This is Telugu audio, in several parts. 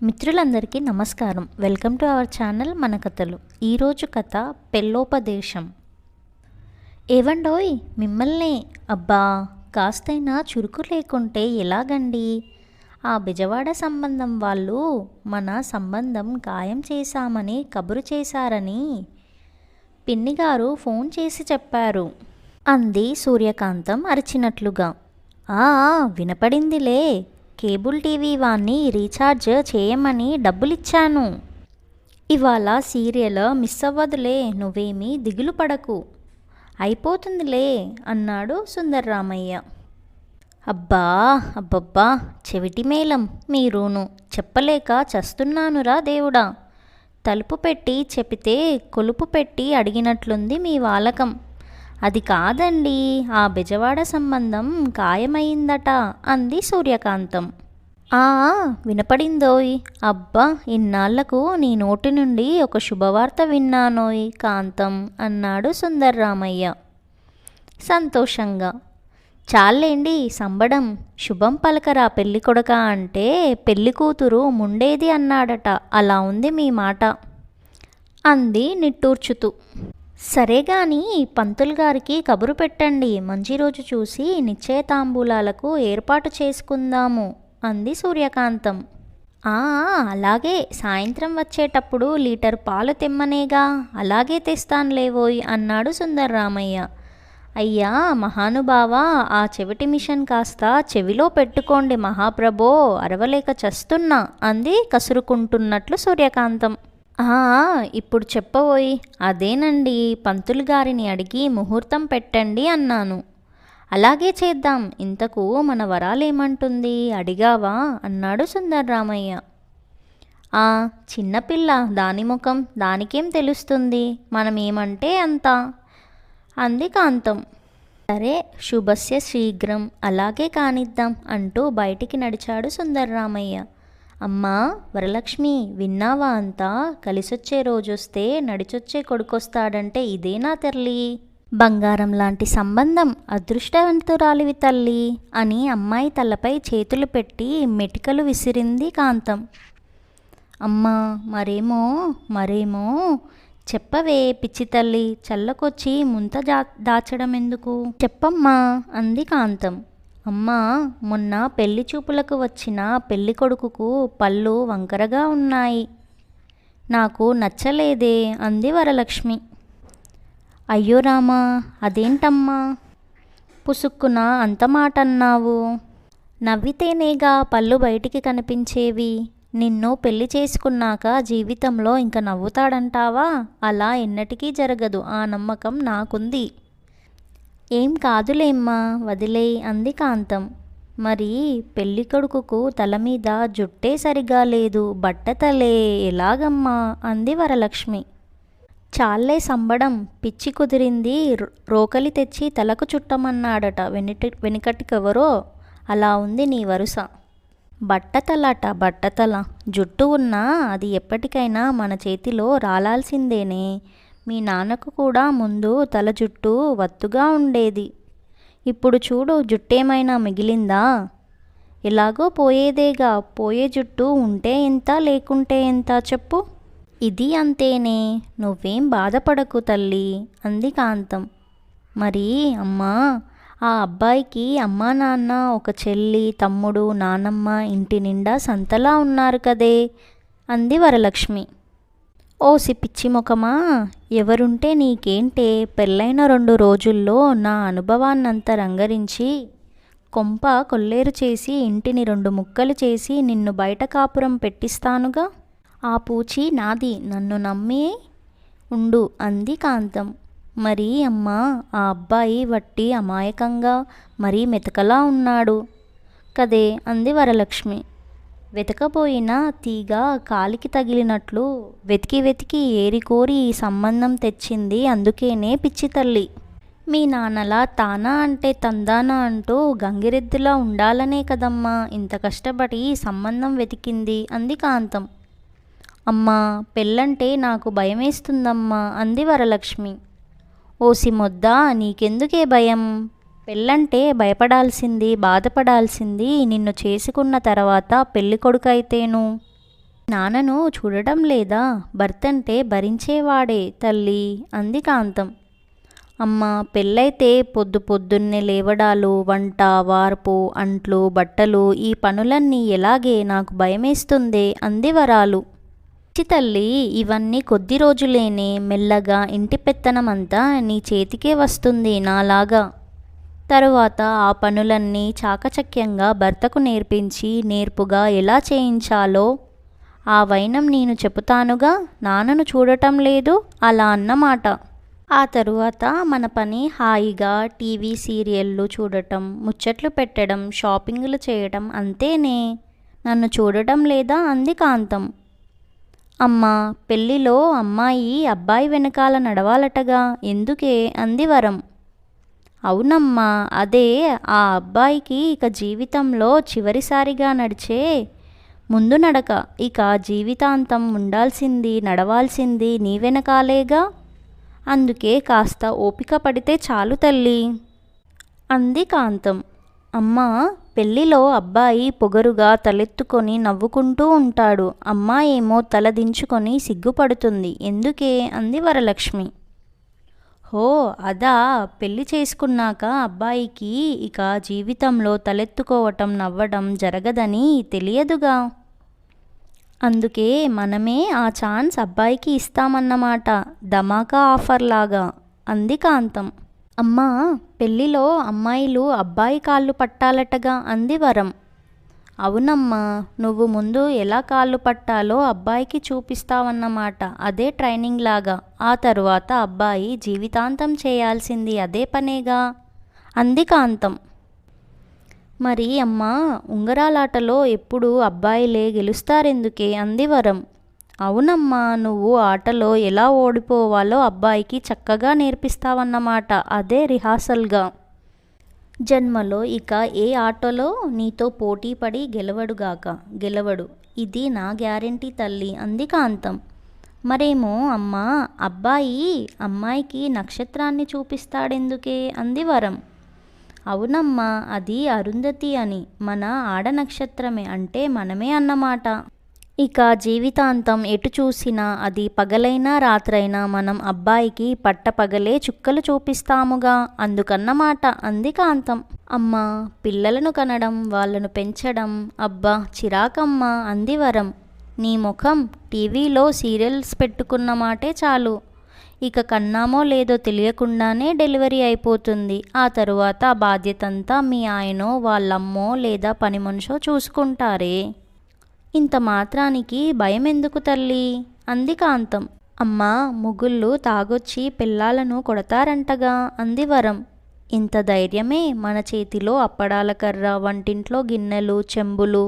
మిత్రులందరికీ నమస్కారం. వెల్కమ్ టు అవర్ ఛానల్ మన కథలు. ఈరోజు కథ పెళ్ళోపదేశం. ఏవండోయ్ మిమ్మల్నే. అబ్బా, కాస్తైనా చురుకు లేకుంటే ఎలాగండి? ఆ బెజవాడ సంబంధం వాళ్ళు మన సంబంధం ఖాయం చేశామని కబురు చేశారని పిన్నిగారు ఫోన్ చేసి చెప్పారు అంది సూర్యకాంతం అరిచినట్లుగా. ఆ వినపడిందిలే. కేబుల్ టీవీ వాణ్ణి రీఛార్జ్ చేయమని డబ్బులిచ్చాను. ఇవాళ సీరియల్ మిస్ అవ్వదులే, నువ్వేమీ దిగులు పడకు, అయిపోతుందిలే అన్నాడు సుందర్రామయ్య. అబ్బా అబ్బబ్బా, చెవిటి మేళం మీరును, చెప్పలేక చస్తున్నానురా దేవుడా. తలుపు పెట్టి చెపితే కొలుపు పెట్టి అడిగినట్లుంది మీ వాలకం. అది కాదండి, ఆ బెజవాడ సంబంధం ఖాయమైందట అంది సూర్యకాంతం. వినపడిందోయ్. అబ్బా, ఇన్నాళ్లకు నీ నోటి నుండి ఒక శుభవార్త విన్నానోయ్ కాంతం అన్నాడు సుందర్రామయ్య సంతోషంగా. చాలేండి సంబడం, శుభం పలకరా పెళ్ళి కొడక అంటే పెళ్ళి కూతురు ముండేది అన్నాడట, అలా ఉంది మీ మాట అంది నిట్టూర్చుతూ. సరే గాని పంతులు గారికి కబురు పెట్టండి, మంచి రోజు చూసి నిశ్చయతాంబూలాలకు ఏర్పాటు చేసుకుందాము అంది సూర్యకాంతం. అలాగే, సాయంత్రం వచ్చేటప్పుడు లీటర్ పాలు తెమ్మనేగా, అలాగే తెస్తానులేవోయ్ అన్నాడు సుందర్రామయ్య. అయ్యా మహానుభావా, ఆ చెవిటి మిషన్ కాస్త చెవిలో పెట్టుకోండి మహాప్రభో, అరవలేక చస్తున్నా అంది కసురుకుంటున్నట్లు సూర్యకాంతం. ఇప్పుడు చెప్పబోయి. అదేనండి, పంతులు గారిని అడిగి ముహూర్తం పెట్టండి అన్నాను. అలాగే చేద్దాం. ఇంతకు మన వరాలేమంటుంది అడిగావా అన్నాడు సుందర్రామయ్య. చిన్నపిల్ల, దాని ముఖం దానికేం తెలుస్తుంది, మనమేమంటే అంత అంది కాంతం. సరే, శుభస్య శీఘ్రం, అలాగే కానిద్దాం అంటూ బయటికి నడిచాడు సుందర్రామయ్య. అమ్మా వరలక్ష్మి, విన్నావా? అంతా కలిసొచ్చే రోజొస్తే నడిచొచ్చే కొడుకొస్తాడంటే ఇదేనా తల్లి? బంగారం లాంటి సంబంధం, అదృష్టవంతురాలివి తల్లి అని అమ్మాయి తలపై చేతులు పెట్టి మెటికలు విసిరింది కాంతం. అమ్మా మరేమో చెప్పవే పిచ్చి తల్లి, చల్లకొచ్చి ముంత దాచడం ఎందుకు, చెప్పమ్మా అంది కాంతం. అమ్మా, మొన్న పెళ్లి చూపులకు వచ్చిన పెళ్లి కొడుకుకు పళ్ళు వంకరగా ఉన్నాయి, నాకు నచ్చలేదే అంది వరలక్ష్మి. అయ్యో రామా, అదేంటమ్మా పుసుక్కున అంత మాట అన్నావు? నవ్వితేనేగా పళ్ళు బయటికి కనిపించేవి. నిన్ను పెళ్లి చేసుకున్నాక జీవితంలో ఇంక నవ్వుతాడంటావా? అలా ఎన్నటికీ జరగదు, ఆ నమ్మకం నాకుంది. ఏం కాదులేమ్మా, వదిలేయ్ అంది కాంతం. మరి పెళ్ళికొడుకుకు తల మీద జుట్టే సరిగా లేదు, బట్టతలే, ఎలాగమ్మా అంది వరలక్ష్మి. చాలే సంబడం, పిచ్చి కుదిరింది, రోకలి తెచ్చి తలకు చుట్టమన్నాడట వెనుకటికెవరో, అలా ఉంది నీ వరుస. బట్టతల, జుట్టు ఉన్నా అది ఎప్పటికైనా మన చేతిలో రాలాల్సిందేనే. మీ నాన్నకు కూడా ముందు తల జుట్టు వత్తుగా ఉండేది, ఇప్పుడు చూడు జుట్టేమైనా మిగిలిందా? ఎలాగో పోయేదేగా, పోయే జుట్టు ఉంటే ఎంత లేకుంటే ఎంత చెప్పు. ఇది అంతేనే, నువ్వేం బాధపడకు తల్లి అంది కాంతం. మరి అమ్మా, ఆ అబ్బాయికి అమ్మా నాన్న, ఒక చెల్లి, తమ్ముడు, నానమ్మ ఇంటి నిండా సంతలా ఉన్నారు కదే అంది వరలక్ష్మి. ఓసి పిచ్చి ముఖమా, ఎవరుంటే నీకేంటే, పెళ్ళైన 2 రోజుల్లో నా అనుభవాన్నంతా రంగరించి కొంప కొల్లేరు చేసి ఇంటిని 2 ముక్కలు చేసి నిన్ను బయట కాపురం పెట్టిస్తానుగా. ఆ పూచి నాది, నన్ను నమ్మి ఉండు అంది కాంతం. మరి అమ్మా, ఆ అబ్బాయి వట్టి అమాయకంగా మరీ మెతకలా ఉన్నాడు కదే అంది వరలక్ష్మి. వెతకపోయిన తీగ కాలికి తగిలినట్లు వెతికి ఏరికోరి ఈ సంబంధం తెచ్చింది, అందుకేనే పిచ్చి తల్లి. మీ నాన్నలా తానా అంటే తందానా అంటూ గంగిరెద్దులా ఉండాలనే కదమ్మా ఇంత కష్టపడి సంబంధం వెతికింది అంది కాంతం. అమ్మా, పెళ్ళంటే నాకు భయమేస్తుందమ్మా అంది వరలక్ష్మి. ఓసి మొద్దా, నీకెందుకే భయం? పెళ్ళంటే భయపడాల్సింది, బాధపడాల్సింది నిన్ను చేసుకున్న తర్వాత పెళ్ళి కొడుకైతేను. నాన్నను చూడటం లేదా? భర్తంటే భరించేవాడే తల్లి అంది కాంతం. అమ్మ, పెళ్ళైతే పొద్దు పొద్దున్నే లేవడాలు, వంట, వార్పు, అంట్లు, బట్టలు, ఈ పనులన్నీ ఎలాగే నాకు భయమేస్తుందే అంది వరాలు. పిచ్చి తల్లి, ఇవన్నీ కొద్ది రోజులేనే, మెల్లగా ఇంటి పెత్తనమంతా నీ చేతికే వస్తుంది నాలాగా. తరువాత ఆ పనులన్నీ చాకచక్యంగా భర్తకు నేర్పించి నేర్పుగా ఎలా చేయించాలో ఆ వైనం నేను చెబుతానుగా. నాన్నను చూడటం లేదు అలా అన్నమాట. ఆ తరువాత మన పని హాయిగా టీవీ సీరియళ్ళు చూడటం, ముచ్చట్లు పెట్టడం, షాపింగులు చేయడం అంతేనే. నన్ను చూడటం లేదా అంది కాంతం. అమ్మా, పెళ్ళిలో అమ్మాయి అబ్బాయి వెనకాల నడవాలటగా, ఎందుకే అంది వరం. అవునమ్మా, అదే ఆ అబ్బాయికి ఇక జీవితంలో చివరిసారిగా నడిచే ముందు నడక. ఇక జీవితాంతం ఉండాల్సింది, నడవాల్సింది నీ వెనకాలేగా. అందుకే కాస్త ఓపిక పడితే చాలు తల్లి అంది కాంతం. అమ్మా, పెళ్ళిలో అబ్బాయి పొగరుగా తలెత్తుకొని నవ్వుకుంటూ ఉంటాడు, అమ్మాయేమో తల దించుకొని సిగ్గుపడుతుంది, ఎందుకే అంది వరలక్ష్మి. హో అదా, పెళ్లి చేసుకున్నాక అబ్బాయికి ఇక జీవితంలో తలెత్తుకోవటం నవ్వడం జరగదని తెలియదుగా. అందుకే మనమే ఆ ఛాన్స్ అబ్బాయికి ఇస్తామన్నమాట, ధమాకా ఆఫర్ లాగా అంది కాంతం. అమ్మా, పెళ్ళిలో అమ్మాయిలు అబ్బాయి కాళ్ళు పట్టాలటగా అంది వరం. అవునమ్మా, నువ్వు ముందు ఎలా కాళ్ళు పట్టాలో అబ్బాయికి చూపిస్తావన్నమాట, అదే ట్రైనింగ్ లాగా. ఆ తరువాత అబ్బాయి జీవితాంతం చేయాల్సింది అదే పనేగా అంది కాంతం. మరి అమ్మా, ఉంగరాలాటలో ఎప్పుడు అబ్బాయిలే గెలుస్తారెందుకే అంది వరం. అవునమ్మా, నువ్వు ఆటలో ఎలా ఓడిపోవాలో అబ్బాయికి చక్కగా నేర్పిస్తావన్నమాట, అదే రిహార్సల్గా. జన్మలో ఇక ఏ ఆటలో నీతో పోటీపడి గెలవడు, ఇది నా గ్యారెంటీ తల్లి అంది కాంతం. మరేమో అమ్మా, అమ్మాయికి నక్షత్రాన్ని చూపిస్తాడెందుకే అంది వరం. అవునమ్మా, అది అరుంధతి అని, మన ఆడ నక్షత్రమే, అంటే మనమే అన్నమాట. ఇక జీవితాంతం ఎటు చూసినా అది పగలైనా రాత్రైనా మనం అబ్బాయికి పట్టపగలే చుక్కలు చూపిస్తాముగా, అందుకన్నమాట అంది కాంతం. అమ్మా, పిల్లలను కనడం, వాళ్ళను పెంచడం, అబ్బా చిరాకమ్మా అంది వరం. నీ ముఖం, టీవీలో సీరియల్స్ పెట్టుకున్న మాటే చాలు, ఇక కన్నామో లేదో తెలియకుండానే డెలివరీ అయిపోతుంది. ఆ తరువాత ఆ బాధ్యతంతా మీ ఆయనో వాళ్ళమ్మో లేదా పని మనిషో చూసుకుంటారే. ఇంత మాత్రానికి భయం ఎందుకు తల్లి అంది కాంతం. అమ్మా, మొగుళ్ళు తాగొచ్చి పిల్లాలను కొడతారంటగా అంది వరం. ఇంత ధైర్యమే, మన చేతిలో అప్పడాల కర్ర, వంటింట్లో గిన్నెలు, చెంబులు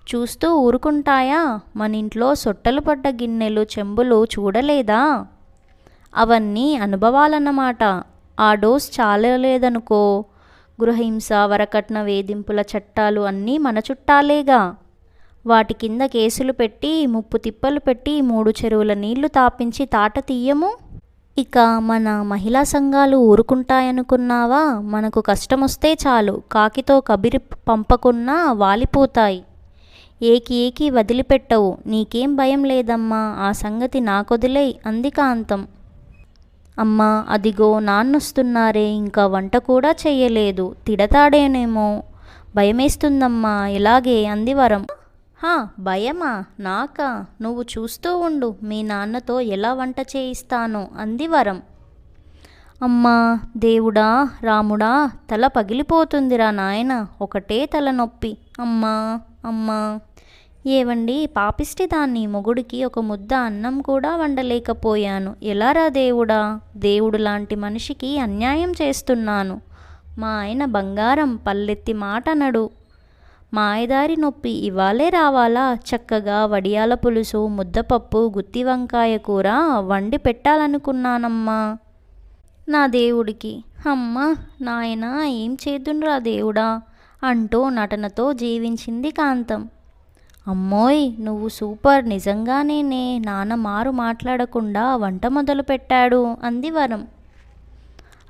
చూస్తూ ఊరుకుంటాయా? మన ఇంట్లో సొట్టలు పడ్డ గిన్నెలు, చెంబులు చూడలేదా? అవన్నీ అనుభవాలన్నమాట. ఆ డోస్ చాలలేదనుకో, గృహహింస, వరకట్న వేధింపుల చట్టాలు అన్నీ మన చుట్టాలేగా. వాటి కింద కేసులు పెట్టి, ముప్పు తిప్పలు పెట్టి, 3 చెరువుల నీళ్లు తాపించి తాట తీయము. ఇక మన మహిళా సంఘాలు ఊరుకుంటాయనుకున్నావా? మనకు కష్టమొస్తే చాలు, కాకితో కబిరి పంపకున్నా వాలిపోతాయి. ఏకి వదిలిపెట్టవు. నీకేం భయం లేదమ్మా, ఆ సంగతి నాకొదిలేయ్ అంది కాంతం. అమ్మా, అదిగో నాన్నొస్తున్నారే, ఇంకా వంట కూడా చెయ్యలేదు, తిడతాడేనేమో, భయమేస్తుందమ్మా, ఎలాగే అంది వరం. భయమా? నాకా? నువ్వు చూస్తూ ఉండు, మీ నాన్నతో ఎలా వంట చేయిస్తానో అంది వరం. అమ్మా దేవుడా, రాముడా, తల పగిలిపోతుందిరా నాయన, ఒకటే తలనొప్పి. అమ్మా అమ్మా. ఏవండి పాపిష్టి దాన్ని, మొగుడికి ఒక ముద్ద అన్నం కూడా వండలేకపోయాను, ఎలారా దేవుడా? దేవుడు లాంటి మనిషికి అన్యాయం చేస్తున్నాను. మా ఆయన బంగారం, పల్లెత్తి మాట అనడు. మాయదారి నొప్పి ఇవాళే రావాలా? చక్కగా వడియాల పులుసు, ముద్దపప్పు, గుత్తి వంకాయ కూర వండి పెట్టాలనుకున్నానమ్మా నా దేవుడికి. అమ్మా నాయనా, ఏం చేద్దునురా దేవుడా అంటూ నటనతో జీవించింది కాంతం. అమ్మోయ్, నువ్వు సూపర్, నిజంగానేనే, నాన్న మారు మాట్లాడకుండా వంట మొదలు పెట్టాడు అంది వరం.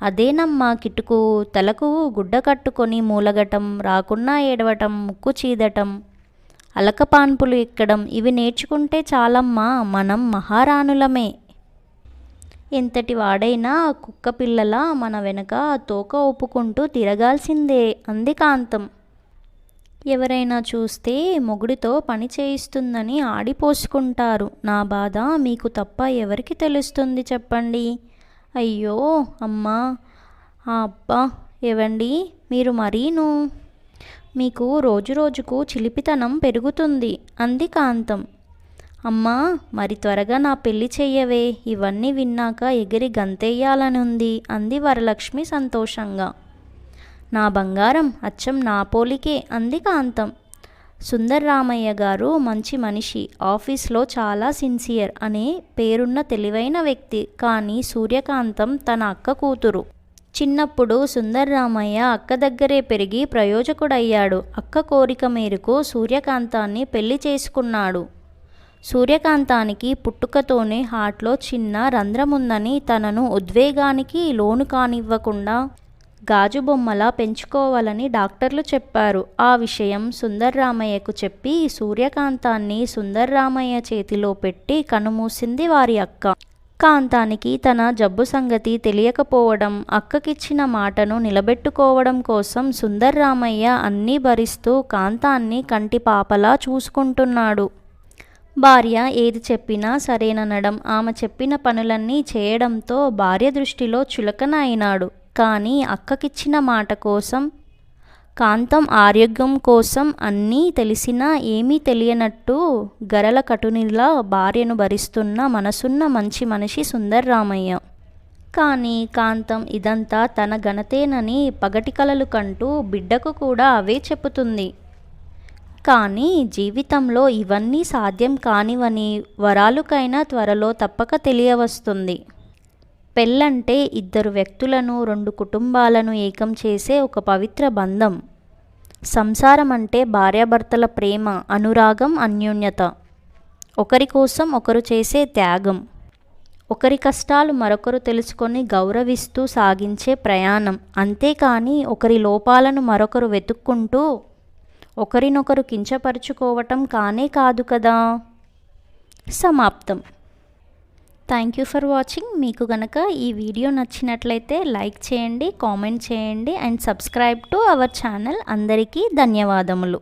అదేనమ్మా కిటుకు, తలకు గుడ్డ కట్టుకొని మూలగటం, రాకున్నా ఏడవటం, ముక్కు చీదటం, అలకపాన్పులు ఎక్కడం ఇవి నేర్చుకుంటే చాలమ్మా, మనం మహారాణులమే. ఎంతటి వాడైనా కుక్క పిల్లల మన వెనక తోక ఊపుకుంటూ తిరగాల్సిందే అంది కాంతం. ఎవరైనా చూస్తే మొగుడితో పని చేయిస్తుందని ఆడిపోసుకుంటారు. నా బాధ మీకు తప్ప ఎవరికి తెలుస్తుంది చెప్పండి. అయ్యో అమ్మా, అబ్బా, ఏవండి మీరు మరీను, మీకు రోజురోజుకు చిలిపితనం పెరుగుతుంది అంది కాంతం. అమ్మా, మరి త్వరగా నా పెళ్లి చెయ్యవే, ఇవన్నీ విన్నాక ఎగిరి గంతెయ్యాలనుంది అంది వరలక్ష్మి సంతోషంగా. నా బంగారం అచ్చం నా పోలికే అంది కాంతం. సుందర్రామయ్య గారు మంచి మనిషి, ఆఫీస్లో చాలా సిన్సియర్ అనే పేరున్న తెలివైన వ్యక్తి. కానీ సూర్యకాంతం తన అక్క కూతురు. చిన్నప్పుడు సుందర్రామయ్య అక్క దగ్గరే పెరిగి ప్రయోజకుడయ్యాడు. అక్క కోరిక మేరకు సూర్యకాంతాన్ని పెళ్లి చేసుకున్నాడు. సూర్యకాంతానికి పుట్టుకతోనే హార్ట్లో చిన్న రంధ్రముందని తనను ఉద్వేగానికి లోను కానివ్వకుండా గాజు బొమ్మలా పెంచుకోవాలని డాక్టర్లు చెప్పారు. ఆ విషయం సుందర్రామయ్యకు చెప్పి సూర్యకాంతాన్ని సుందర్రామయ్య చేతిలో పెట్టి కనుమూసింది వారి అక్క. కాంతానికి తన జబ్బు సంగతి తెలియకపోవడం, అక్కకిచ్చిన మాటను నిలబెట్టుకోవడం కోసం సుందర్రామయ్య అన్నీ భరిస్తూ కాంతాన్ని కంటిపాపలా చూసుకుంటున్నాడు. భార్య ఏది చెప్పినా సరేననడం, ఆమె చెప్పిన పనులన్నీ చేయడంతో భార్య దృష్టిలో చులకన అయినాడు. కానీ అక్కకిచ్చిన మాట కోసం, కాంతం ఆరోగ్యం కోసం అన్నీ తెలిసినా ఏమీ తెలియనట్టు గరల కటునిలా భార్యను భరిస్తున్న మనసున్న మంచి మనిషి సుందర్రామయ్య. కానీ కాంతం ఇదంతా తన ఘనతేనని పగటి కలలు కంటూ బిడ్డకు కూడా అవే చెప్పుతుంది. కానీ జీవితంలో ఇవన్నీ సాధ్యం కానివని వరాలుకైనా త్వరలో తప్పక తెలియవస్తుంది. పెళ్ళంటే ఇద్దరు వ్యక్తులను, రెండు కుటుంబాలను ఏకం చేసే ఒక పవిత్ర బంధం. సంసారం అంటే భార్యాభర్తల ప్రేమ, అనురాగం, అన్యోన్యత, ఒకరి కోసం ఒకరు చేసే త్యాగం, ఒకరి కష్టాలు మరొకరు తెలుసుకొని గౌరవిస్తూ సాగించే ప్రయాణం. అంతేకాని ఒకరి లోపాలను మరొకరు వెతుక్కుంటూ ఒకరినొకరు కించపరుచుకోవటం కానే కాదు కదా. సమాప్తం. Thank you for watching. మీకు గనక ఈ వీడియో నచ్చినట్లయితే లైక్ చేయండి, కామెంట్ చేయండి and subscribe to our channel. అందరికీ ధన్యవాదములు.